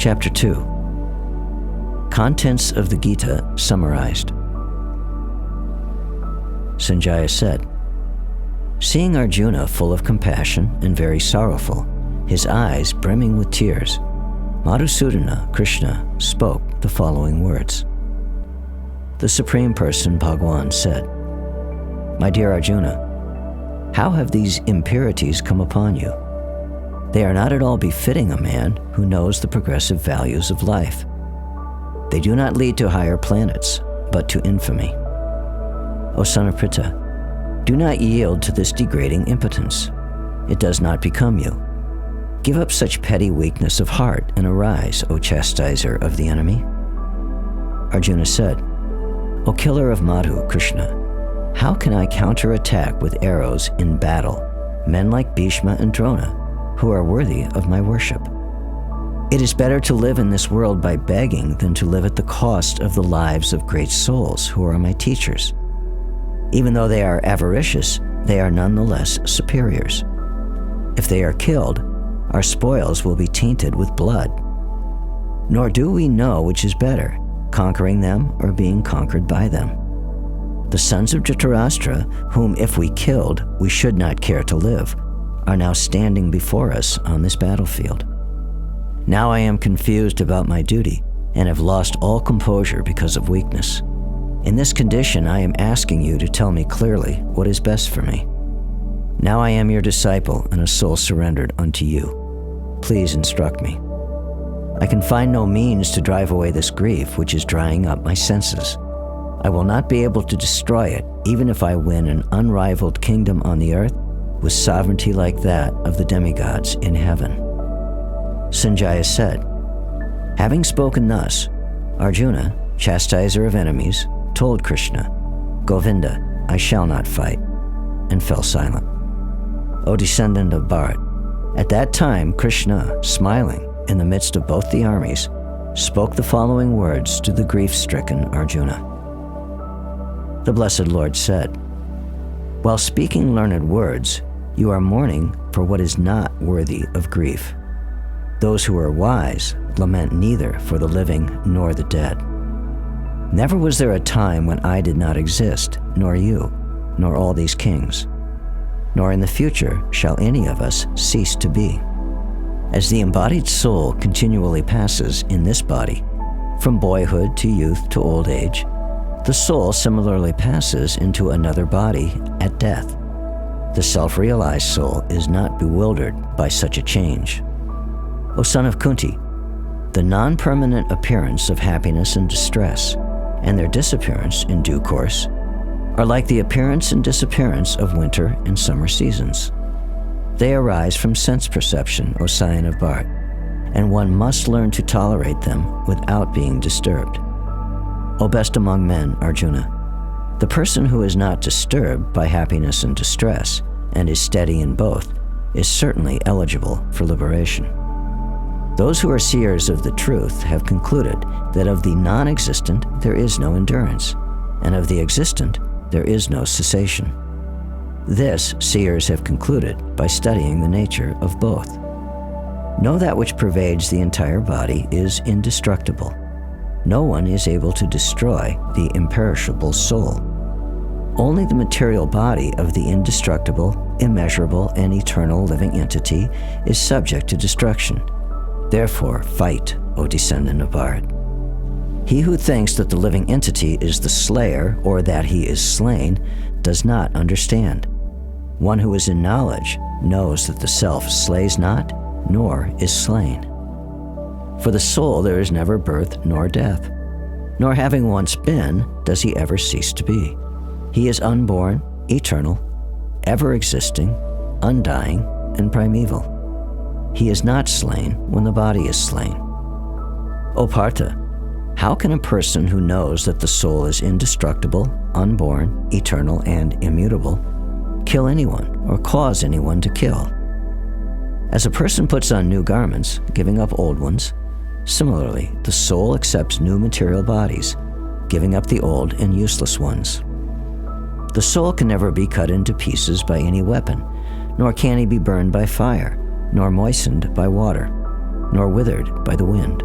Chapter 2. Contents of the Gita summarized. Sanjaya said, seeing Arjuna full of compassion and very sorrowful, his eyes brimming with tears, Madhusudana, Krishna, spoke the following words. The Supreme Person, Bhagwan, said, my dear Arjuna, how have these impurities come upon you? They are not at all befitting a man who knows the progressive values of life. They do not lead to higher planets, but to infamy. O son of Pritha, do not yield to this degrading impotence. It does not become you. Give up such petty weakness of heart and arise, O chastiser of the enemy. Arjuna said, O killer of Madhu, Krishna, how can I counterattack with arrows in battle men like Bhishma and Drona, who are worthy of my worship? It is better to live in this world by begging than to live at the cost of the lives of great souls who are my teachers. Even though they are avaricious, they are nonetheless superiors. If they are killed, our spoils will be tainted with blood. Nor do we know which is better, conquering them or being conquered by them. The sons of Dhritarashtra, whom if we killed, we should not care to live, are now standing before us on this battlefield. Now I am confused about my duty and have lost all composure because of weakness. In this condition, I am asking you to tell me clearly what is best for me. Now I am your disciple and a soul surrendered unto you. Please instruct me. I can find no means to drive away this grief which is drying up my senses. I will not be able to destroy it, even if I win an unrivaled kingdom on the earth with sovereignty like that of the demigods in heaven. Sanjaya said, having spoken thus, Arjuna, chastiser of enemies, told Krishna, Govinda, I shall not fight, and fell silent. O descendant of Bharat, at that time Krishna, smiling in the midst of both the armies, spoke the following words to the grief-stricken Arjuna. The Blessed Lord said, while speaking learned words, you are mourning for what is not worthy of grief. Those who are wise lament neither for the living nor the dead. Never was there a time when I did not exist, nor you, nor all these kings. Nor in the future shall any of us cease to be. As the embodied soul continually passes in this body, from boyhood to youth to old age, the soul similarly passes into another body at death. The self-realized soul is not bewildered by such a change. O son of Kunti, the non-permanent appearance of happiness and distress, and their disappearance in due course, are like the appearance and disappearance of winter and summer seasons. They arise from sense perception, O scion of Bharat, and one must learn to tolerate them without being disturbed. O best among men, Arjuna, the person who is not disturbed by happiness and distress, and is steady in both, is certainly eligible for liberation. Those who are seers of the truth have concluded that of the non-existent there is no endurance, and of the existent there is no cessation. This seers have concluded by studying the nature of both. Know that which pervades the entire body is indestructible. No one is able to destroy the imperishable soul. Only the material body of the indestructible, immeasurable, and eternal living entity is subject to destruction. Therefore, fight, O descendant of Bharat. He who thinks that the living entity is the slayer or that he is slain does not understand. One who is in knowledge knows that the self slays not, nor is slain. For the soul there is never birth nor death, nor having once been does he ever cease to be. He is unborn, eternal, ever-existing, undying, and primeval. He is not slain when the body is slain. O Partha, how can a person who knows that the soul is indestructible, unborn, eternal, and immutable kill anyone or cause anyone to kill? As a person puts on new garments, giving up old ones, similarly, the soul accepts new material bodies, giving up the old and useless ones. The soul can never be cut into pieces by any weapon, nor can he be burned by fire, nor moistened by water, nor withered by the wind.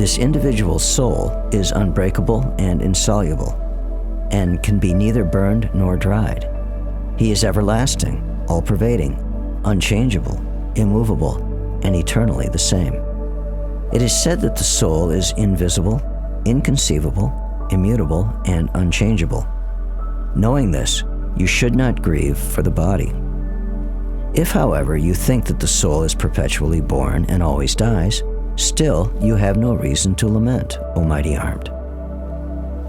This individual soul is unbreakable and insoluble, and can be neither burned nor dried. He is everlasting, all-pervading, unchangeable, immovable, and eternally the same. It is said that the soul is invisible, inconceivable, immutable, and unchangeable. Knowing this, you should not grieve for the body. If, however, you think that the soul is perpetually born and always dies, still you have no reason to lament, O mighty armed.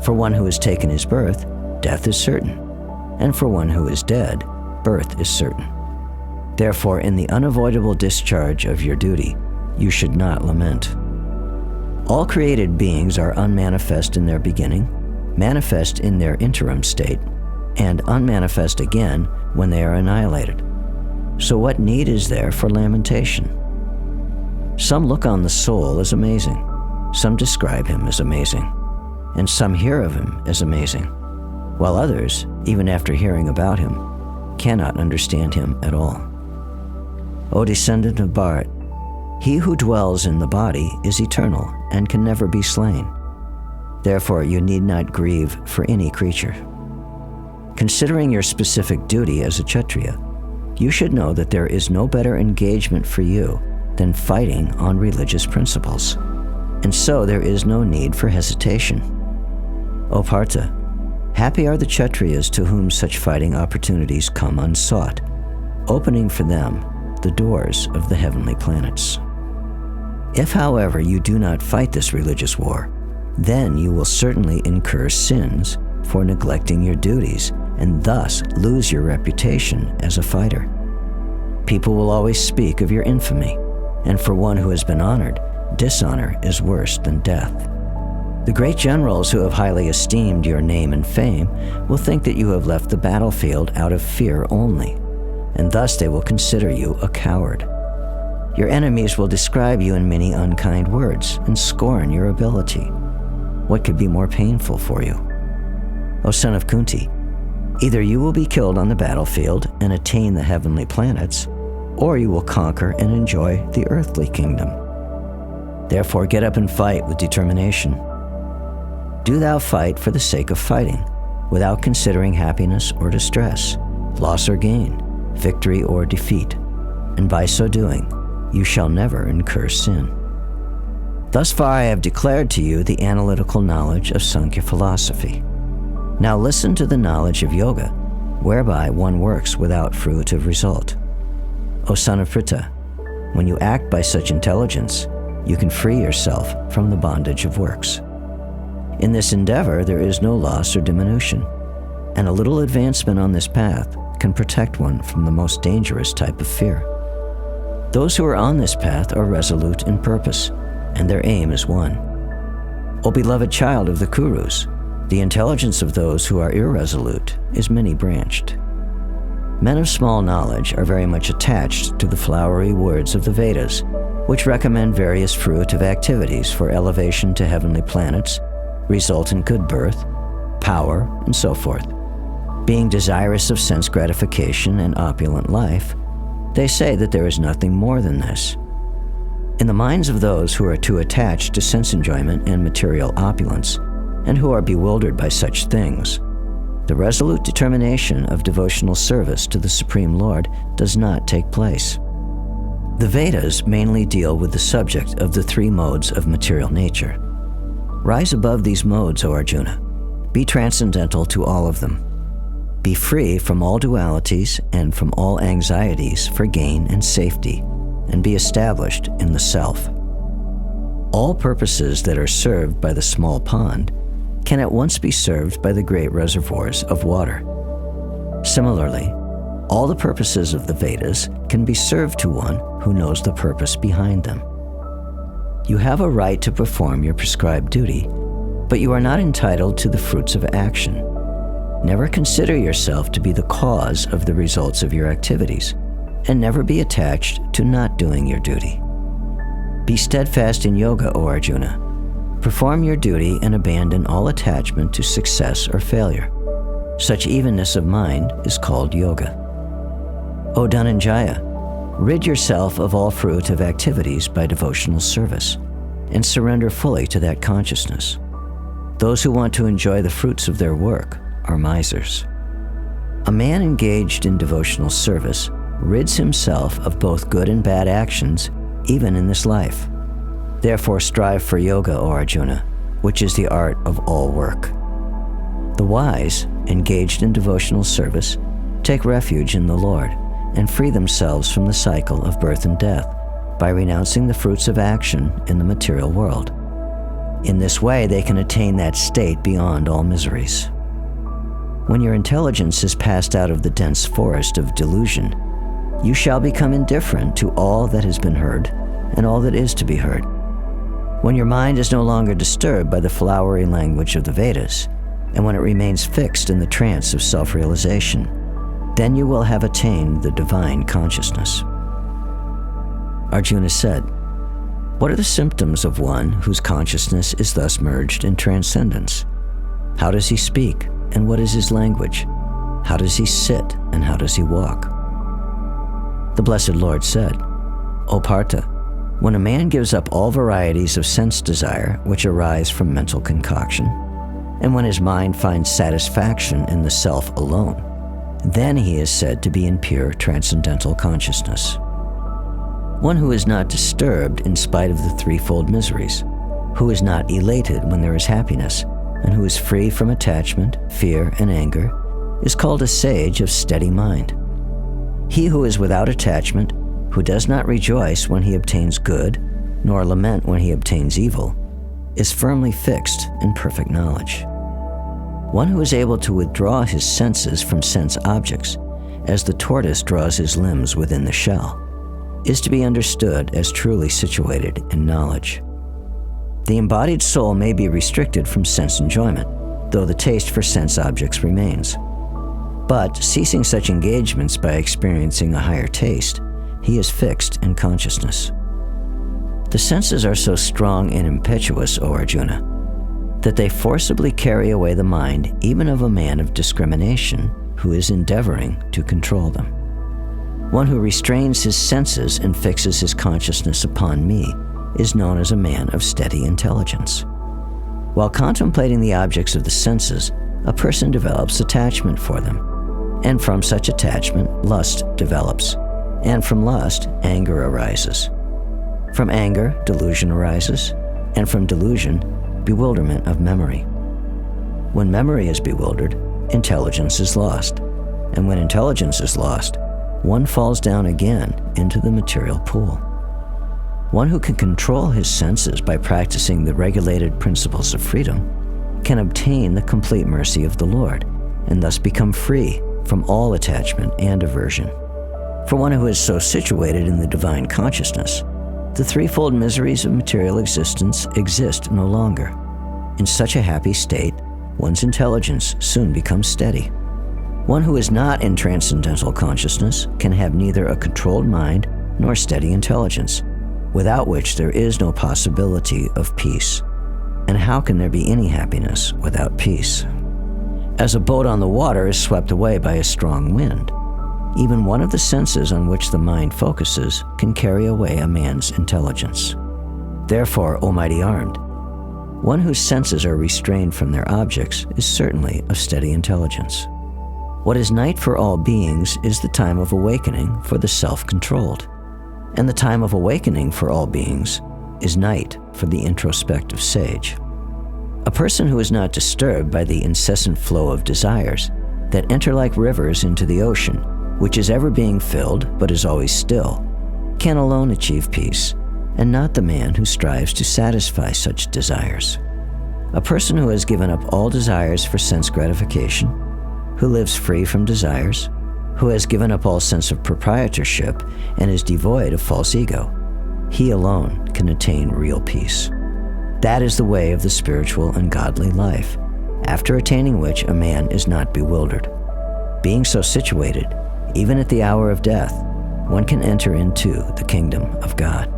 For one who has taken his birth, death is certain, and for one who is dead, birth is certain. Therefore, in the unavoidable discharge of your duty, you should not lament. All created beings are unmanifest in their beginning, manifest in their interim state, and unmanifest again when they are annihilated. So what need is there for lamentation? Some look on the soul as amazing, some describe him as amazing, and some hear of him as amazing, while others, even after hearing about him, cannot understand him at all. O descendant of Bharat, he who dwells in the body is eternal and can never be slain. Therefore, you need not grieve for any creature. Considering your specific duty as a Kshatriya, you should know that there is no better engagement for you than fighting on religious principles, and so there is no need for hesitation. O Partha, happy are the Kshatriyas to whom such fighting opportunities come unsought, opening for them the doors of the heavenly planets. If, however, you do not fight this religious war, then you will certainly incur sins for neglecting your duties and thus lose your reputation as a fighter. People will always speak of your infamy, and for one who has been honored, dishonor is worse than death. The great generals who have highly esteemed your name and fame will think that you have left the battlefield out of fear only, and thus they will consider you a coward. Your enemies will describe you in many unkind words and scorn your ability. What could be more painful for you? O son of Kunti, either you will be killed on the battlefield and attain the heavenly planets, or you will conquer and enjoy the earthly kingdom. Therefore, get up and fight with determination. Do thou fight for the sake of fighting, without considering happiness or distress, loss or gain, victory or defeat, and by so doing, you shall never incur sin. Thus far I have declared to you the analytical knowledge of Sankhya philosophy. Now listen to the knowledge of yoga, whereby one works without fruitive result. O son of Pritha, when you act by such intelligence, you can free yourself from the bondage of works. In this endeavor, there is no loss or diminution, and a little advancement on this path can protect one from the most dangerous type of fear. Those who are on this path are resolute in purpose, and their aim is one. O beloved child of the Kurus, the intelligence of those who are irresolute is many-branched. Men of small knowledge are very much attached to the flowery words of the Vedas, which recommend various fruitive activities for elevation to heavenly planets, result in good birth, power, and so forth. Being desirous of sense gratification and opulent life, they say that there is nothing more than this. In the minds of those who are too attached to sense enjoyment and material opulence, and who are bewildered by such things, the resolute determination of devotional service to the Supreme Lord does not take place. The Vedas mainly deal with the subject of the three modes of material nature. Rise above these modes, O Arjuna. Be transcendental to all of them. Be free from all dualities and from all anxieties for gain and safety, and be established in the self. All purposes that are served by the small pond can at once be served by the great reservoirs of water. Similarly, all the purposes of the Vedas can be served to one who knows the purpose behind them. You have a right to perform your prescribed duty, but you are not entitled to the fruits of action. Never consider yourself to be the cause of the results of your activities, and never be attached to not doing your duty. Be steadfast in yoga, O Arjuna. Perform your duty and abandon all attachment to success or failure. Such evenness of mind is called yoga. O Dhananjaya, rid yourself of all fruitive activities by devotional service, and surrender fully to that consciousness. Those who want to enjoy the fruits of their work are misers. A man engaged in devotional service rids himself of both good and bad actions, even in this life. Therefore strive for yoga, O Arjuna, which is the art of all work. The wise, engaged in devotional service, take refuge in the Lord and free themselves from the cycle of birth and death by renouncing the fruits of action in the material world. In this way, they can attain that state beyond all miseries. When your intelligence is passed out of the dense forest of delusion, you shall become indifferent to all that has been heard and all that is to be heard. When your mind is no longer disturbed by the flowery language of the Vedas, and when it remains fixed in the trance of self-realization, then you will have attained the divine consciousness. Arjuna said, "What are the symptoms of one whose consciousness is thus merged in transcendence? How does he speak, and what is his language? How does he sit, and how does he walk?" The Blessed Lord said, "O Partha, when a man gives up all varieties of sense desire which arise from mental concoction, and when his mind finds satisfaction in the self alone, then he is said to be in pure transcendental consciousness. One who is not disturbed in spite of the threefold miseries, who is not elated when there is happiness, and who is free from attachment, fear, and anger, is called a sage of steady mind. He who is without attachment, who does not rejoice when he obtains good, nor lament when he obtains evil, is firmly fixed in perfect knowledge. One who is able to withdraw his senses from sense objects, as the tortoise draws his limbs within the shell, is to be understood as truly situated in knowledge. The embodied soul may be restricted from sense enjoyment, though the taste for sense objects remains. But ceasing such engagements by experiencing a higher taste, he is fixed in consciousness. The senses are so strong and impetuous, O Arjuna, that they forcibly carry away the mind even of a man of discrimination who is endeavoring to control them. One who restrains his senses and fixes his consciousness upon me is known as a man of steady intelligence. While contemplating the objects of the senses, a person develops attachment for them, and from such attachment, lust develops, and from lust, anger arises. From anger, delusion arises, and from delusion, bewilderment of memory. When memory is bewildered, intelligence is lost, and when intelligence is lost, one falls down again into the material pool. One who can control his senses by practicing the regulated principles of freedom can obtain the complete mercy of the Lord, and thus become free from all attachment and aversion. For one who is so situated in the divine consciousness, the threefold miseries of material existence exist no longer. In such a happy state, one's intelligence soon becomes steady. One who is not in transcendental consciousness can have neither a controlled mind nor steady intelligence, without which there is no possibility of peace. And how can there be any happiness without peace? As a boat on the water is swept away by a strong wind, even one of the senses on which the mind focuses can carry away a man's intelligence. Therefore, O mighty armed, one whose senses are restrained from their objects is certainly of steady intelligence. What is night for all beings is the time of awakening for the self-controlled, and the time of awakening for all beings is night for the introspective sage. A person who is not disturbed by the incessant flow of desires that enter like rivers into the ocean, which is ever being filled but is always still, can alone achieve peace, and not the man who strives to satisfy such desires. A person who has given up all desires for sense gratification, who lives free from desires, who has given up all sense of proprietorship and is devoid of false ego, he alone can attain real peace. That is the way of the spiritual and godly life, after attaining which a man is not bewildered. Being so situated, even at the hour of death, one can enter into the kingdom of God.